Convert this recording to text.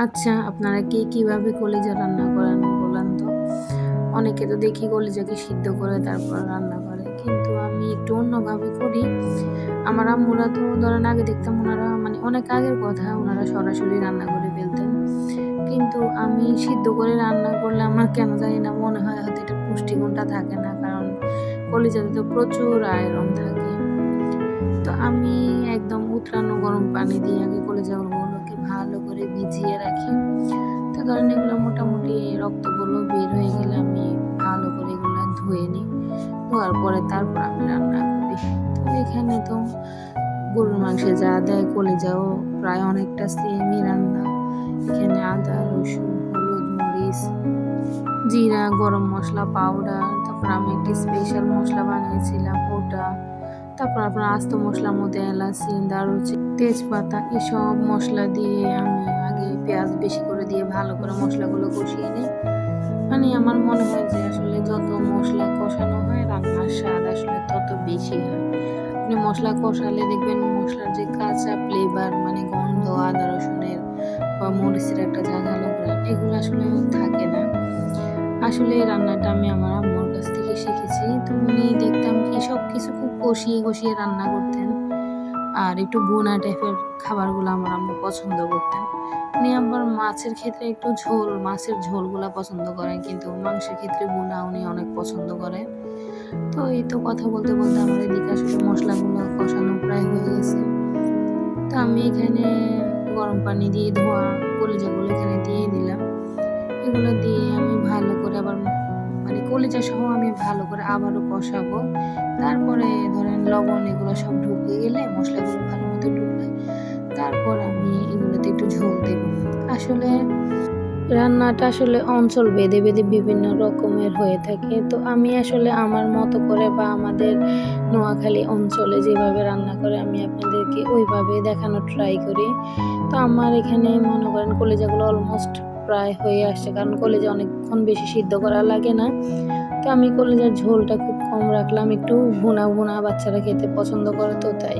আচ্ছা, আপনারা কে কিভাবে কলিজা রান্না করেন বলেন তো? অনেকে তো দেখি কলিজাকে সিদ্ধ করে তারপর রান্না করে। কিন্তু আমি একটু অন্যভাবে করি। আমার আম্মুরা তো ধরেন আগে দেখতাম উনারা মানে অনেক আগের কথা উনারা সরাসরি রান্না করে ফেলতেন। কিন্তু আমি সিদ্ধ করে রান্না করলে আমার কেন জানি না মনে হয় হয়তো এটার পুষ্টিগুণটা থাকে না। কারণ কলিজাতে তো প্রচুর আয়রন থাকে। তো আমি একদম উতরানো গরম পানি দিয়ে আগে কলিজাগুলোকে ভালো করে ভিজিয়ে রাখি। তো ধরেন এগুলো মোটামুটি রক্তগুলো বের হয়ে গেলে আমি ভালো করে এগুলো ধুয়ে নিই। ধোয়ার পরে তারপর আমি রান্না করি। তো এখানে তো গরুর মাংসে যা দেয় কলিজাও প্রায় অনেকটা সেমই রান্না। এখানে আদা, রসুন, হলুদ, মরিচ, জিরা, গরম মসলা পাউডার, তারপর আমি একটি স্পেশাল মসলা বানিয়েছিলাম ওটা। তারপর আপনার আস্ত মসলার মধ্যে এলাচি, দারুচিনি, তেজপাতা এসব মসলা দিয়ে আমি আগে পেঁয়াজ বেশি করে দিয়ে ভালো করে মসলাগুলো কষিয়ে নিই। মানে আমার মনে হয় যে আসলে যত মসলা কষানো হয় রান্নার স্বাদ আসলে তত বেশি হয়। আপনি মসলা কষালে দেখবেন মসলার যে কাঁচা ফ্লেভার মানে গন্ধ আদা রসুনের বা মরিচের একটা ঝাঁঝালো ঘ্রাণ এগুলো আসলে থাকে না। আসলে এই রান্নাটা আমি আমার আম্মুর কাছ থেকে শিখেছি। তো উনি দেখতাম কি সবকিছু খুব কষিয়ে, কষিয়ে রান্না করতেন। আর একটু ভুনা টাইপের খাবারগুলো আমার আম্মু পছন্দ করতেন। উনি আবার মাছের ক্ষেত্রে একটু ঝোল, মাছের ঝোলগুলা পছন্দ করেন। কিন্তু মাংসের ক্ষেত্রে ভুনা উনি অনেক পছন্দ করেন। তো এই তো কথা বলতে, বলতে আমার এদিকে আসলে মসলাগুলো কষানো প্রায় হয়ে গেছে। তো আমি এখানে গরম পানি দিয়ে ধোয়া কলিজাগুলো এখানে দিয়ে দিলাম। এগুলো দিয়ে আমি ভালো করে আবার মানে কলিজা সহ আমি ভালো করে আবারও কষাবো। তারপরে ধরেন লবণ এগুলো সব ঢুকে গেলে মসলাগুলো ভালো মতো ঢুকলে তারপর আমি এগুলোতে একটু ঝোল দেব। আসলে রান্নাটা আসলে অঞ্চল ভেদে, ভেদে বিভিন্ন রকমের হয়ে থাকে। তো আমি আসলে আমার মতো করে বা আমাদের নোয়াখালী অঞ্চলে যেভাবে রান্না করে আমি আপনাদেরকে ওইভাবে দেখানোর ট্রাই করি। তো আমার এখানে মনে করেন কলিজাগুলো অলমোস্ট প্রায় হয়ে আসছে। কারণ কলিজা অনেকক্ষণ বেশি সিদ্ধ করা লাগে না। তো আমি কলিজার ঝোলটা খুব কম রাখলাম। একটু ভুনা, ভুনা বাচ্চারা খেতে পছন্দ করে তো তাই।